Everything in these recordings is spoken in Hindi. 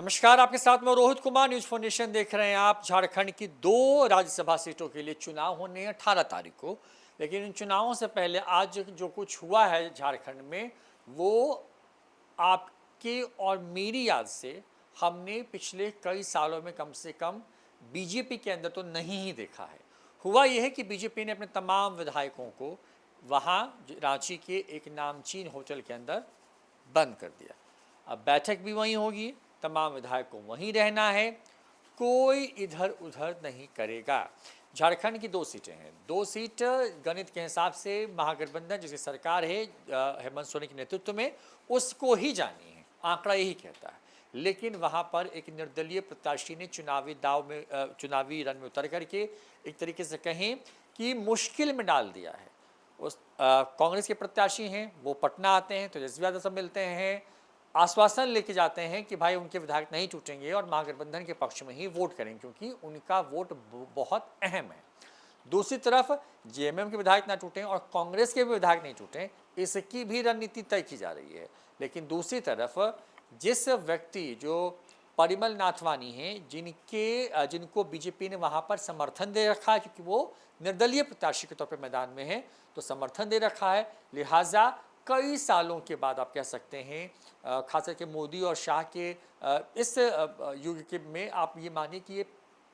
नमस्कार, आपके साथ में रोहित कुमार। न्यूज फाउंडेशन देख रहे हैं आप। झारखंड की 2 राज्यसभा सीटों के लिए चुनाव होने हैं 18 तारीख को। लेकिन इन चुनावों से पहले आज जो कुछ हुआ है झारखंड में, वो आपके और मेरी याद से हमने पिछले कई सालों में कम से कम बीजेपी के अंदर तो नहीं ही देखा है। हुआ यह है कि बीजेपी ने अपने तमाम विधायकों को वहाँ रांची के एक नामचीन होटल के अंदर बंद कर दिया। अब बैठक भी वहीं होगी, तमाम विधायक को वहीं रहना है, कोई इधर उधर नहीं करेगा। झारखंड की 2 सीटें हैं, 2 सीट गणित के हिसाब से महागठबंधन जिसकी सरकार है हेमंत सोरेन के नेतृत्व में, उसको ही जानी है, आंकड़ा यही कहता है। लेकिन वहाँ पर एक निर्दलीय प्रत्याशी ने चुनावी रण में उतर करके एक तरीके से कहें कि मुश्किल में डाल दिया है। उस कांग्रेस के प्रत्याशी हैं, वो पटना आते हैं, तेजस्वी यादव से मिलते हैं, आश्वासन लेके जाते हैं कि भाई उनके विधायक नहीं टूटेंगे और महागठबंधन के पक्ष में ही वोट करेंगे क्योंकि उनका वोट बहुत अहम है। दूसरी तरफ जेएमएम के विधायक ना टूटें और कांग्रेस के भी विधायक नहीं टूटें, इसकी भी रणनीति तय की जा रही है। लेकिन दूसरी तरफ जिस व्यक्ति जो परिमल नाथवानी हैं, जिनको बीजेपी ने वहाँ पर समर्थन दे रखा है क्योंकि वो निर्दलीय प्रत्याशी के तौर पर मैदान में है, तो समर्थन दे रखा है, लिहाजा कई सालों के बाद आप कह सकते हैं, खास करके मोदी और शाह के इस युग के में आप ये मानिए कि ये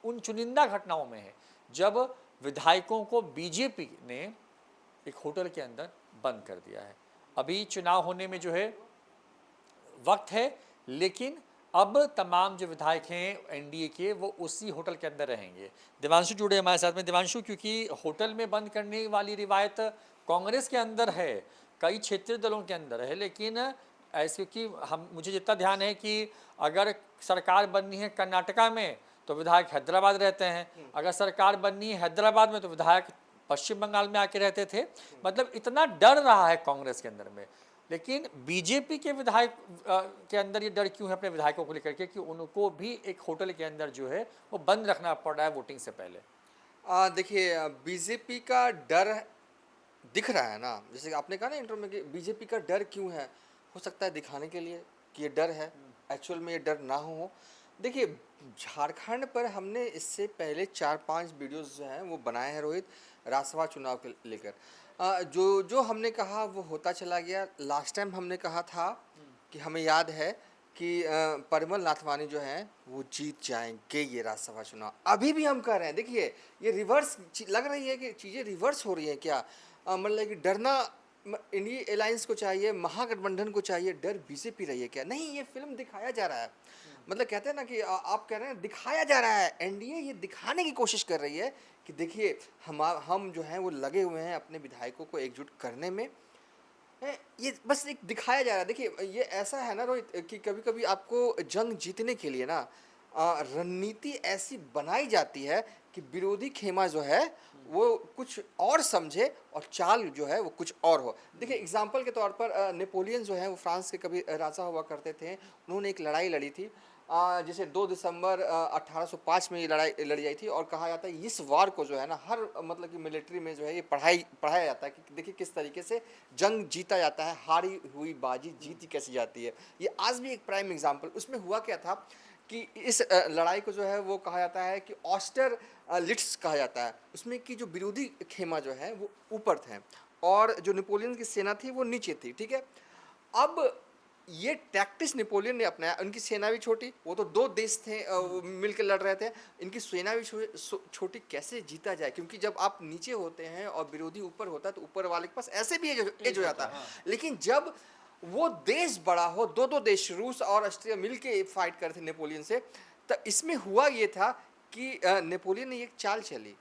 उन चुनिंदा घटनाओं में है जब विधायकों को बीजेपी ने एक होटल के अंदर बंद कर दिया है। अभी चुनाव होने में जो है वक्त है, लेकिन अब तमाम जो विधायक हैं एनडीए के, वो उसी होटल के अंदर रहेंगे। देवांशु जुड़े हमारे साथ में। देवांशु, क्योंकि होटल में बंद करने वाली रिवायत कांग्रेस के अंदर है, कई क्षेत्रीय दलों के अंदर है, लेकिन ऐसे कि मुझे जितना ध्यान है कि अगर सरकार बननी है कर्नाटका में तो विधायक हैदराबाद रहते हैं, अगर सरकार बननी है हैदराबाद में तो विधायक पश्चिम बंगाल में आके रहते थे। मतलब इतना डर रहा है कांग्रेस के अंदर में। लेकिन बीजेपी के विधायक के अंदर ये डर क्यों है अपने विधायकों को लेकर के कि उनको भी एक होटल के अंदर जो है वो बंद रखना पड़ रहा है वोटिंग से पहले? देखिए, बीजेपी का डर दिख रहा है ना, जैसे कि आपने कहा ना इंटरव्यू में कि बीजेपी का डर क्यों है। हो सकता है दिखाने के लिए कि ये डर है, एक्चुअल में ये डर ना हो। देखिए, झारखंड पर हमने इससे पहले 4-5 वीडियोस जो हैं वो बनाए हैं रोहित, राज्यसभा चुनाव के लेकर। जो जो हमने कहा वो होता चला गया। लास्ट टाइम हमने कहा था कि हमें याद है कि परिमल नाथवानी जो हैं वो जीत जाएंगे ये राज्यसभा चुनाव। अभी भी हम कह रहे हैं। देखिए, ये रिवर्स लग रही है कि चीज़ें रिवर्स हो रही हैं क्या। मतलब कि डरना इंडिया अलायंस को चाहिए, महागठबंधन को चाहिए, डर बीजेपी रही है क्या? नहीं, ये फिल्म दिखाया जा रहा है। मतलब कहते हैं ना कि आप कह रहे हैं दिखाया जा रहा है। एनडीए ये दिखाने की कोशिश कर रही है कि देखिए हम जो हैं वो लगे हुए हैं अपने विधायकों को एकजुट करने में। ये बस एक दिखाया जा रहा है। देखिए, ये ऐसा है ना रोहित कि कभी कभी आपको जंग जीतने के लिए ना रणनीति ऐसी बनाई जाती है कि विरोधी खेमा जो है वो कुछ और समझे और चाल जो है वो कुछ और हो। देखिए, एग्जाम्पल के तौर पर नेपोलियन जो है वो फ्रांस के कभी राजा हुआ करते थे। उन्होंने एक लड़ाई लड़ी थी जैसे 2 दिसंबर 1805 में ये लड़ाई लड़ी जाई थी। और कहा जाता है इस वार को जो है ना हर मतलब कि मिलिट्री में जो है ये पढ़ाया जाता है कि देखिए किस तरीके से जंग जीता जाता है, हारी हुई बाजी जीती कैसी जाती है। ये आज भी एक प्राइम एग्जाम्पल। उसमें हुआ क्या था कि इस लड़ाई को जो है वो कहा जाता है कि ऑस्टर लिट्स कहा जाता है। उसमें कि जो विरोधी खेमा जो है वो ऊपर थे और जो नेपोलियन की सेना थी वो नीचे थी। ठीक है, अब ये टैक्टिस नेपोलियन ने अपनाया। उनकी सेना भी छोटी, वो तो 2 देश थे मिलकर लड़ रहे थे, इनकी सेना भी छोटी, कैसे जीता जाए। क्योंकि जब आप नीचे होते हैं और विरोधी ऊपर होता है तो ऊपर वाले के पास ऐसे भी एज हो जाता है। लेकिन जब वो देश बड़ा हो, 2-2 देश रूस और ऑस्ट्रिया मिलके फाइट करते नेपोलियन से, तो इसमें हुआ ये था कि नेपोलियन ने एक चाल चली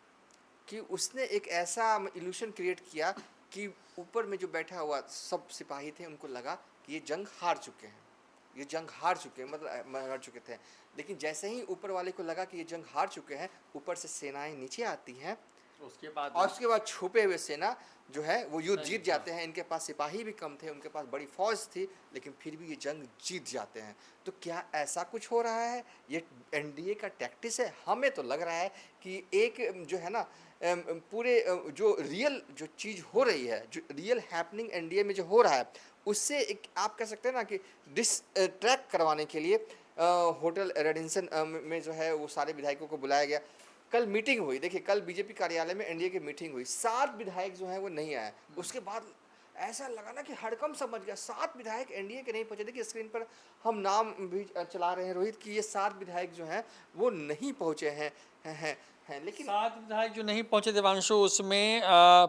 कि उसने एक ऐसा इल्यूशन क्रिएट किया कि ऊपर में जो बैठा हुआ सब सिपाही थे उनको लगा कि ये जंग हार चुके हैं, ये जंग हार चुके हैं, मतलब हार चुके थे। लेकिन जैसे ही ऊपर वाले को लगा कि ये जंग हार चुके हैं, ऊपर से सेनाएं नीचे आती हैं और उसके बाद छुपे हुए सेना जो है वो युद्ध जीत जाते हैं। इनके पास सिपाही भी कम थे, उनके पास बड़ी फौज थी, लेकिन फिर भी ये जंग जीत जाते हैं। तो क्या ऐसा कुछ हो रहा है? ये एनडीए का टैक्टिस है? हमें तो लग रहा है कि एक जो है ना पूरे जो रियल जो चीज़ हो रही है, जो रियल हैपनिंग एनडीए में जो हो रहा है, उससे एक आप कह सकते हैं ना कि डिस्ट्रैक्ट करवाने के लिए होटल रेडिसन में जो है वो सारे विधायकों को बुलाया गया। कल मीटिंग हुई, देखिए कल बीजेपी कार्यालय में एनडीए की मीटिंग हुई, 7 विधायक जो हैं वो नहीं आए। उसके बाद ऐसा लगा ना कि हड़कंप समझ गया, 7 विधायक एनडीए के नहीं पहुंचे। देखिए स्क्रीन पर हम नाम भी चला रहे हैं रोहित कि ये 7 विधायक जो हैं वो नहीं पहुंचे हैं लेकिन 7 विधायक जो नहीं पहुंचे देवांशु, उसमें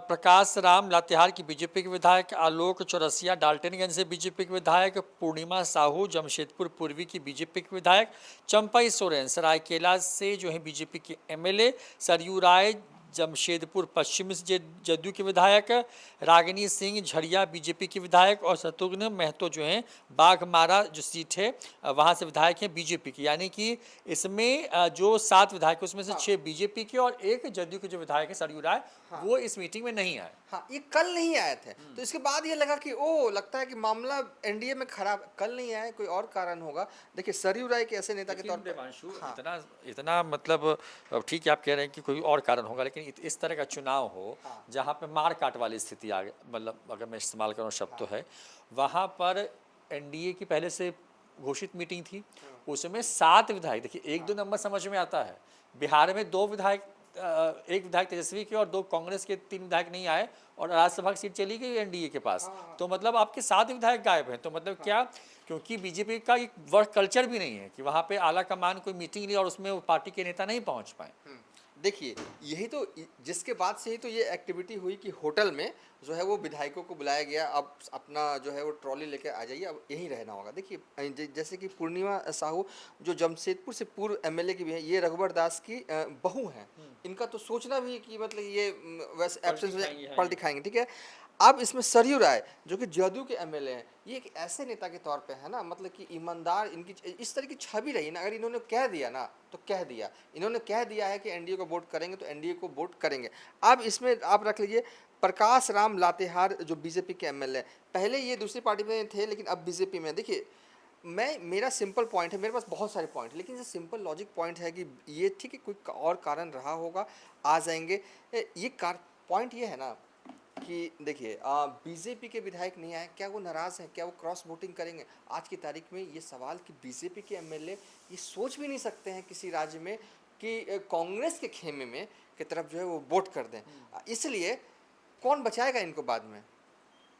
प्रकाश राम लातेहार की बीजेपी के विधायक, आलोक चौरसिया डाल्टनगंज से बीजेपी के विधायक, पूर्णिमा साहू जमशेदपुर पूर्वी की बीजेपी के विधायक, चंपई सोरेन सरायकेला से जो है बीजेपी के एमएलए, सरयू राय जमशेदपुर पश्चिम से जदयू के विधायक, रागिनी सिंह झरिया बीजेपी के विधायक और शत्रुघ्न महतो जो हैं बाघमारा जो सीट है वहाँ से विधायक हैं बीजेपी की। यानी कि इसमें जो 7 विधायक उसमें से 6 बीजेपी के और 1 जदयू के जो विधायक है सरयू राय, वो इस मीटिंग में नहीं आए। हाँ, ये कल नहीं आए थे। तो इसके बाद ये लगा कि ओ लगता है कि मामला एनडीए में खराब, कल नहीं आए कोई और कारण होगा। देखिए सरयू राय के ऐसे नेता के तौर पर देवांशु इतना मतलब ठीक है आप कह रहे हैं कि कोई और कारण होगा, लेकिन इस तरह का चुनाव हो जहाँ पे मार काट वाली स्थिति आ मतलब अगर मैं इस्तेमाल करूँ शब्द तो है, वहाँ पर एनडीए की पहले से घोषित मीटिंग थी, उसमें 7 विधायक, देखिए 1-2 नंबर समझ में आता है, बिहार में 2 विधायक, 1 विधायक तेजस्वी के और 2 कांग्रेस के, 3 विधायक नहीं आए और राज्यसभा की सीट चली गई एनडीए के पास। तो मतलब आपके 7 विधायक गायब हैं। तो मतलब क्या, क्योंकि बीजेपी का एक वर्क कल्चर भी नहीं है कि वहाँ पे आला कमान कोई मीटिंग ली और उसमें वो पार्टी के नेता नहीं पहुँच पाए। देखिए यही तो, जिसके बाद से ही तो ये एक्टिविटी हुई कि होटल में जो है वो विधायकों को बुलाया गया, अब अपना जो है वो ट्रॉली लेकर आ जाइए, अब यहीं रहना होगा। देखिए जैसे कि पूर्णिमा साहू जो जमशेदपुर से पूर्व एमएलए की भी है, ये रघुवर दास की बहू हैं। इनका तो सोचना भी कि मतलब ये वैसे एब्सेंस पल दिखाएंगे, ठीक है। अब इसमें सरयू राय जो कि जदयू के एमएलए हैं, ये एक ऐसे नेता के तौर पे है ना, मतलब कि ईमानदार, इनकी इस तरह की छवि रही ना, अगर इन्होंने कह दिया ना तो कह दिया, इन्होंने कह दिया है कि एनडीए को वोट करेंगे तो एनडीए को वोट करेंगे। अब इसमें आप रख लीजिए प्रकाश राम लातेहार जो बीजेपी के एमएलए, पहले ये दूसरी पार्टी में थे लेकिन अब बीजेपी में। देखिए मेरा सिंपल पॉइंट है, मेरे पास बहुत सारे पॉइंट है, लेकिन ये सिंपल लॉजिक पॉइंट है कि ये ठीक है, कोई और कारण रहा होगा, आ जाएंगे। ये पॉइंट ये है ना कि देखिए बीजेपी के विधायक नहीं आए, क्या वो नाराज़ हैं, क्या वो क्रॉस वोटिंग करेंगे? आज की तारीख में ये सवाल कि बीजेपी के एमएलए ये सोच भी नहीं सकते हैं किसी राज्य में कि कांग्रेस के खेमे में की तरफ जो है वो वोट कर दें। इसलिए कौन बचाएगा इनको बाद में?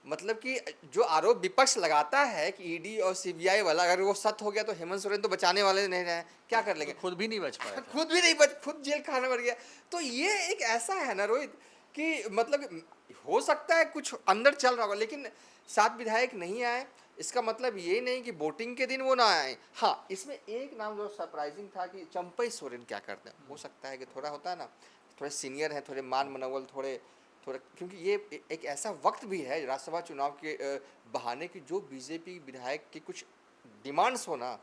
मतलब कि जो आरोप विपक्ष लगाता है कि ईडी और सीबीआई वाला, अगर वो सच हो गया तो हेमंत सोरेन तो बचाने वाले नहीं रहे, क्या कर लेंगे? खुद भी नहीं बच पाए, खुद भी नहीं बच, खुद जेल खाना पड़ गया। तो ये एक ऐसा है ना रोहित कि मतलब हो सकता है कुछ अंदर चल रहा होगा, लेकिन 7 विधायक नहीं आए, इसका मतलब ये नहीं कि वोटिंग के दिन वो ना आए। हाँ, इसमें एक नाम जो सरप्राइजिंग था कि चंपई सोरेन क्या करते हैं। हो सकता है कि थोड़ा होता है ना, थोड़े सीनियर हैं, थोड़े मान मनोबल थोड़े, क्योंकि ये एक ऐसा वक्त भी है राज्यसभा चुनाव के बहाने की जो बीजेपी विधायक की कुछ डिमांड्स हो ना,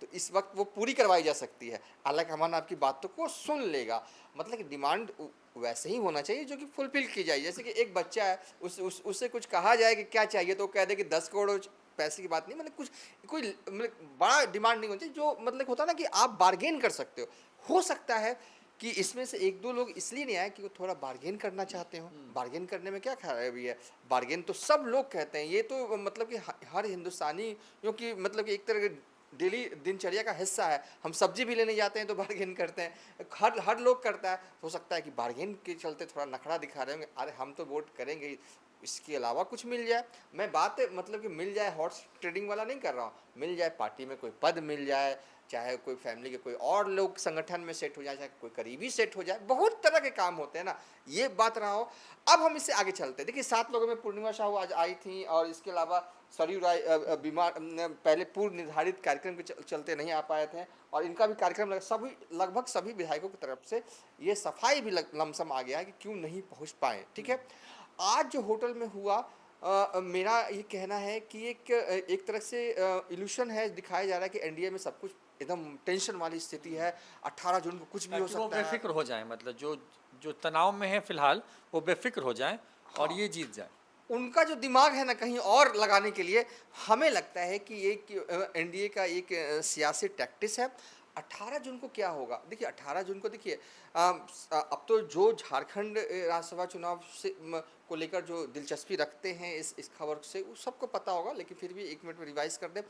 तो इस वक्त वो पूरी करवाई जा सकती है। हालांकि हमारा आपकी बातों को सुन लेगा, मतलब कि डिमांड वैसे ही होना चाहिए जो कि फुलफिल की जाए। जैसे कि एक बच्चा है, उससे कुछ कहा जाए कि क्या चाहिए तो वो कह दे कि 10 करोड़ पैसे की बात नहीं, मतलब कुछ कोई मतलब बड़ा डिमांड नहीं होनी चाहिए, जो मतलब होता है ना कि आप बार्गेन कर सकते हो सकता है कि इसमें से 1-2 लोग इसलिए नहीं आए कि वो थोड़ा बार्गेन करना चाहते हो। बार्गेन करने में क्या खराबी है? बार्गेन तो सब लोग कहते हैं, ये तो मतलब कि हर हिंदुस्तानी, क्योंकि मतलब कि एक तरह के डेली दिनचर्या का हिस्सा है। हम सब्जी भी लेने जाते हैं तो बार्गेन करते हैं, हर लोग करता है। हो सकता है कि बार्गेन के चलते थोड़ा नखरा दिखा रहे होंगे, अरे हम तो वोट करेंगे, इसके अलावा कुछ मिल जाए। मैं बात मतलब कि मिल जाए हॉर्स ट्रेडिंग वाला नहीं कर रहा हूँ, मिल जाए पार्टी में कोई पद मिल जाए, चाहे कोई फैमिली के कोई और लोग संगठन में सेट हो जाए, चाहे कोई करीबी सेट हो जाए, बहुत तरह के काम होते हैं ना, ये बात रहा हो। अब हम इससे आगे चलते हैं। देखिए 7 लोगों में पूर्णिमा साहू आज आई थी, और इसके अलावा सरयू राय बीमार, पहले पूर्व निर्धारित कार्यक्रम के चलते नहीं आ पाए थे, और इनका भी कार्यक्रम लगभग सभी विधायकों की तरफ से ये सफाई भी लमसम आ गया है कि क्यों नहीं पहुंच पाए। ठीक है, आज जो होटल में हुआ, मेरा ये कहना है कि एक तरह से इल्यूशन है, दिखाया जा रहा है कि एनडीए में सब कुछ एकदम टेंशन वाली स्थिति है, 18 जून को कुछ भी हो सकता है। वो बेफिक्र हो जाए, मतलब जो तनाव में है फिलहाल वो बेफिक्र हो जाए और ये जीत जाए। उनका जो दिमाग है ना कहीं और लगाने के लिए, हमें लगता है कि एक एनडीए का एक सियासी टैक्टिस है। 18 जून को क्या होगा? देखिए 18 जून को देखिए अब तो जो झारखंड राज्यसभा चुनाव से को लेकर जो दिलचस्पी रखते हैं इस खबर से वो सबको पता होगा, लेकिन फिर भी 1 मिनट में रिवाइज कर दें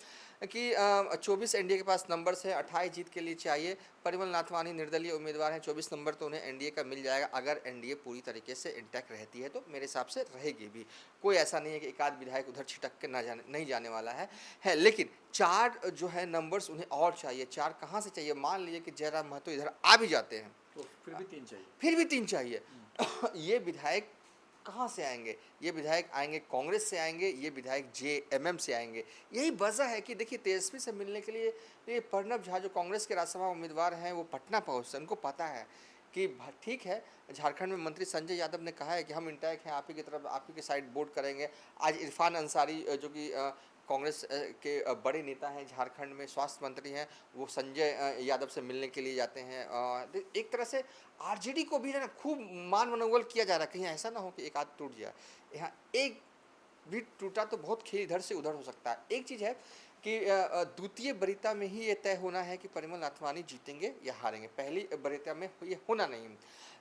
कि 24 एनडीए के पास नंबर्स है, 28 जीत के लिए चाहिए। परिमल नाथवानी निर्दलीय उम्मीदवार हैं, 24 नंबर तो उन्हें एनडीए का मिल जाएगा। अगर एनडीए पूरी तरीके से इंटैक्ट रहती है तो मेरे हिसाब से रहेगी भी। कोई ऐसा नहीं है कि एक आध विधायक उधर छिटक के नहीं जाने वाला है। लेकिन 4 जो है नंबर्स उन्हें और चाहिए। 4 कहाँ से चाहिए? मान लीजिए कि जयराम महतो इधर आ भी जाते हैं तो फिर भी 3 चाहिए। फिर भी 3 चाहिए। ये विधायक कहाँ से आएंगे? ये विधायक आएंगे कांग्रेस से आएंगे, ये विधायक जेएमएम से आएंगे। यही वजह है कि देखिए तेजस्वी से मिलने के लिए ये प्रणब झा जो कांग्रेस के राज्यसभा उम्मीदवार हैं वो पटना पहुँचते हैं। उनको पता है कि ठीक है, झारखंड में मंत्री संजय यादव ने कहा है कि हम इंटैक्ट हैं, आप ही की तरफ, आप ही के साइड वोट करेंगे। आज इरफान अंसारी जो कि कांग्रेस के बड़े नेता हैं, झारखंड में स्वास्थ्य मंत्री हैं, वो संजय यादव से मिलने के लिए जाते हैं। एक तरह से आरजेडी को भी ना खूब मान मनोबल किया जा रहा है, कहीं ऐसा ना हो कि एक आध टूट जाए। यहाँ एक भी टूटा तो बहुत खेल इधर से उधर हो सकता है। एक चीज़ है कि द्वितीय वरीयता में ही ये तय होना है कि परिमल नाथवानी जीतेंगे या हारेंगे। पहली वरीयता में ये होना नहीं।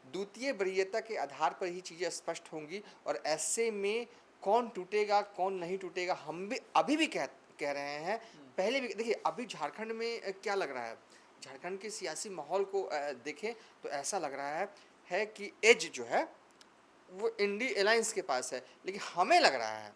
द्वितीय वरीयता के आधार पर ही चीज़ें स्पष्ट होंगी और ऐसे में कौन टूटेगा कौन नहीं टूटेगा हम भी अभी भी कह रहे हैं। पहले भी देखिए, अभी झारखंड में क्या लग रहा है, झारखंड के सियासी माहौल को देखें तो ऐसा लग रहा है कि एज जो है वो इंडी अलायंस के पास है, लेकिन हमें लग रहा है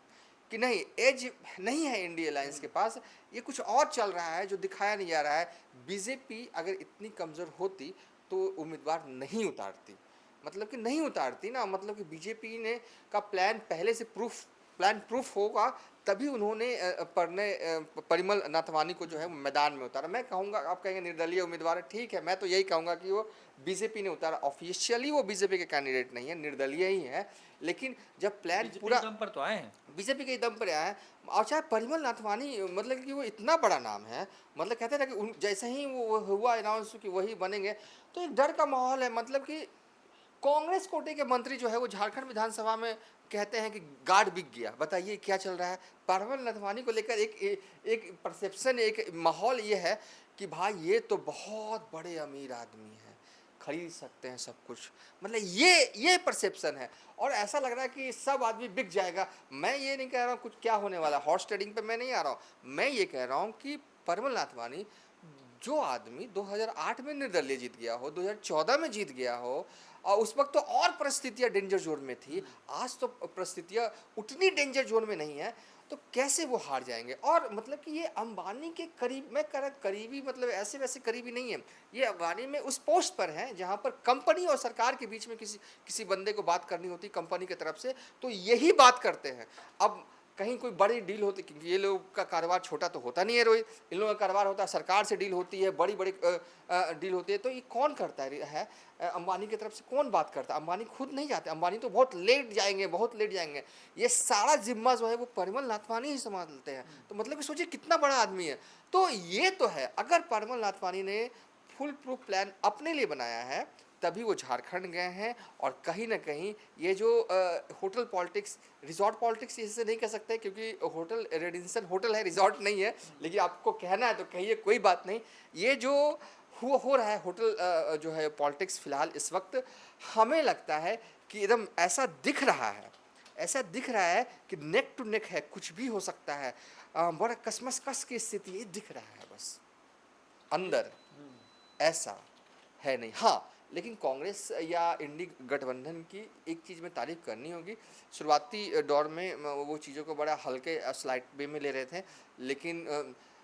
कि नहीं, एज नहीं है इंडी अलायंस के पास। ये कुछ और चल रहा है जो दिखाया नहीं जा रहा है। बीजेपी अगर इतनी कमज़ोर होती तो उम्मीदवार नहीं उतारती, मतलब कि नहीं उतारती ना, मतलब कि बीजेपी ने का प्लान पहले से प्रूफ होगा तभी उन्होंने परिमल नाथवानी को जो है मैदान में उतारा। मैं कहूँगा, आप कहेंगे निर्दलीय उम्मीदवार है, ठीक है, मैं तो यही कहूँगा कि वो बीजेपी ने उतारा। ऑफिशियली वो बीजेपी के कैंडिडेट नहीं है, निर्दलीय ही है, लेकिन जब प्लान पूरा दम पर तो आए हैं, बीजेपी के दम पर आया है। और चाहे परिमल नाथवानी, मतलब कि वो इतना बड़ा नाम है, मतलब कहते हैं ना कि जैसे ही वो हुआ अनाउंस कि वही बनेंगे तो एक डर का माहौल है। मतलब कि कांग्रेस कोटे के मंत्री जो है वो झारखंड विधानसभा में कहते हैं कि गार्ड बिक गया। बताइए क्या चल रहा है? परिमल नाथवानी को लेकर एक परसेप्शन, एक माहौल ये है कि भाई ये तो बहुत बड़े अमीर आदमी हैं, खरीद सकते हैं सब कुछ, मतलब ये परसेप्शन है। और ऐसा लग रहा है कि सब आदमी बिक जाएगा। मैं ये नहीं कह रहा हूँ कुछ क्या होने वाला, हॉर्स ट्रेडिंग पे मैं नहीं आ रहा हूँ। मैं ये कह रहा हूँ कि परिमल नाथवानी जो आदमी 2008 में निर्दलीय जीत गया हो, 2014 में जीत गया हो, और उस वक्त तो और परिस्थितियाँ डेंजर जोन में थी, आज तो परिस्थितियाँ उतनी डेंजर जोन में नहीं है, तो कैसे वो हार जाएंगे? और मतलब कि ये अंबानी के करीब, मैं कह रहा करीबी मतलब ऐसे वैसे करीबी नहीं है, ये अंबानी में उस पोस्ट पर हैं जहाँ पर कंपनी और सरकार के बीच में किसी बंदे को बात करनी होती कंपनी की तरफ से, तो यही बात करते हैं। अब कहीं कोई बड़ी डील होती, क्योंकि ये लोग का कारोबार छोटा तो होता नहीं है रोहित, इन लोगों का कारोबार होता है, सरकार से डील होती है, बड़ी बड़ी डील होती है, तो ये कौन करता है? अंबानी की तरफ से कौन बात करता है? अंबानी खुद नहीं जाते, अंबानी तो बहुत लेट जाएंगे। ये सारा जिम्मा जो है वो परिमल नाथवानी ही संभालते हैं। तो मतलब कि सोचिए कितना बड़ा आदमी है। तो ये तो है, अगर परिमल नाथवानी ने फुल प्रूफ प्लान अपने लिए बनाया है तभी वो झारखंड गए हैं। और कहीं ना कहीं ये जो होटल पॉलिटिक्स, रिजॉर्ट पॉलिटिक्स इसे नहीं कह सकते, क्योंकि होटल रेजिडेंशियल होटल है, रिजॉर्ट नहीं है, लेकिन आपको कहना है तो कहिए, कोई बात नहीं। ये जो हो रहा है होटल जो है पॉलिटिक्स फिलहाल इस वक्त, हमें लगता है कि एकदम ऐसा दिख रहा है कि नेक टू नेक है, कुछ भी हो सकता है। बड़ा कसमस की स्थिति ये दिख रहा है, बस अंदर ऐसा है नहीं। हाँ, लेकिन कांग्रेस या इंडी गठबंधन की एक चीज़ में तारीफ करनी होगी, शुरुआती दौर में वो चीज़ों को बड़ा हल्के स्लाइड वे में ले रहे थे, लेकिन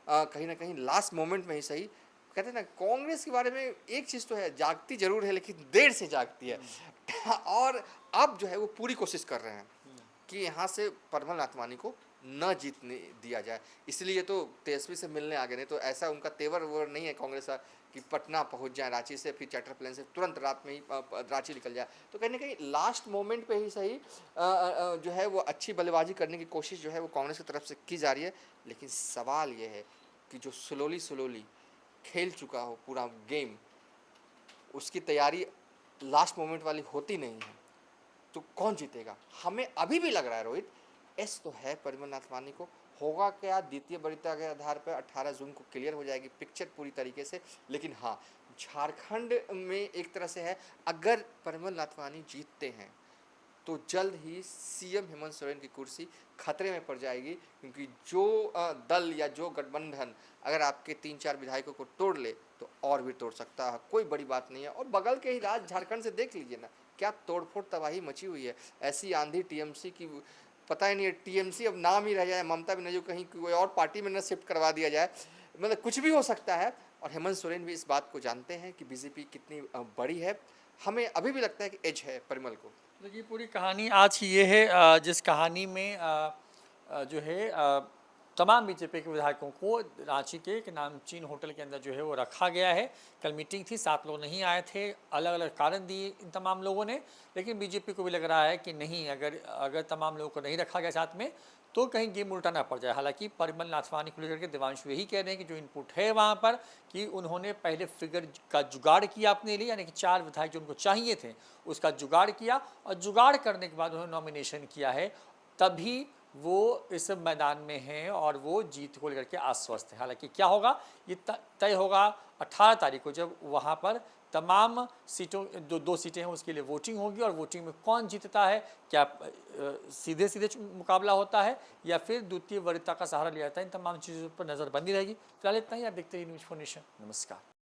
कहीं ना कहीं लास्ट मोमेंट में ही सही, कहते हैं ना कांग्रेस के बारे में एक चीज़ तो है, जागती जरूर है लेकिन देर से जागती है। और अब जो है वो पूरी कोशिश कर रहे हैं कि यहाँ से परिमल नाथवानी को न जीतने दिया जाए, इसलिए तो तेजस्वी से मिलने आ गए। नहीं तो ऐसा उनका तेवर वो नहीं है कांग्रेस का कि पटना पहुंच जाए रांची से, फिर चार्टर प्लेन से तुरंत रात में ही रांची निकल जाए। तो कहीं ना कहीं लास्ट मोमेंट पे ही सही जो है वो अच्छी बल्लेबाजी करने की कोशिश जो है वो कांग्रेस की तरफ से की जा रही है। लेकिन सवाल ये है कि जो स्लोली खेल चुका हो पूरा गेम, उसकी तैयारी लास्ट मोमेंट वाली होती नहीं है, तो कौन जीतेगा? हमें अभी भी लग रहा है रोहित, एस तो है परिमल नाथवानी को। होगा क्या द्वितीय वरीयता के आधार पर 18 जून को क्लियर हो जाएगी पिक्चर पूरी तरीके से। लेकिन हाँ, झारखंड में एक तरह से है, अगर परिमल नाथवानी जीतते हैं तो जल्द ही सीएम हेमंत सोरेन की कुर्सी खतरे में पड़ जाएगी, क्योंकि जो दल या जो गठबंधन अगर आपके 3-4 विधायकों को तोड़ ले तो और भी तोड़ सकता है, कोई बड़ी बात नहीं है। और बगल के ही राज्य झारखंड से देख लीजिए ना, क्या तोड़फोड़ तबाही मची हुई है। ऐसी आंधी टीएमसी की, पता ही नहीं है, टीएमसी अब नाम ही रह जाए, ममता बनर्जी कहीं कोई और पार्टी में न शिफ्ट करवा दिया जाए, मतलब कुछ भी हो सकता है। और हेमंत सोरेन भी इस बात को जानते हैं कि बीजेपी कितनी बड़ी है। हमें अभी भी लगता है कि एज है परिमल को। देखिए पूरी कहानी आज की ये है, जिस कहानी में जो है तमाम बीजेपी के विधायकों को रांची के एक नामचीन होटल के अंदर जो है वो रखा गया है। कल मीटिंग थी, 7 लोग नहीं आए थे, अलग अलग कारण दिए इन तमाम लोगों ने, लेकिन बीजेपी को भी लग रहा है कि नहीं, अगर तमाम लोगों को नहीं रखा गया साथ में तो कहीं गेम उल्टा ना पड़ जाए। हालांकि परिमल नाथवानी को लेकर के देवांशु यही कह रहे हैं कि जो इनपुट है वहाँ पर कि उन्होंने पहले फिगर का जुगाड़ किया अपने लिए, यानी कि 4 विधायक जो उनको चाहिए थे उसका जुगाड़ किया, और जुगाड़ करने के बाद उन्होंने नॉमिनेशन किया है, तभी वो इस मैदान में हैं और वो जीत को लेकर के आश्वस्त है। हालांकि क्या होगा ये तय होगा 18 तारीख को, जब वहाँ पर तमाम सीटों, दो सीटें हैं उसके लिए वोटिंग होगी, और वोटिंग में कौन जीतता है, क्या सीधे सीधे मुकाबला होता है या फिर द्वितीय वरीयता का सहारा लिया जाता है, इन तमाम चीज़ों पर नज़र बंदी रहेगी। फिलहाल इतना ही, आप देखते रहिए न्यूज़4 नेशन। नमस्कार।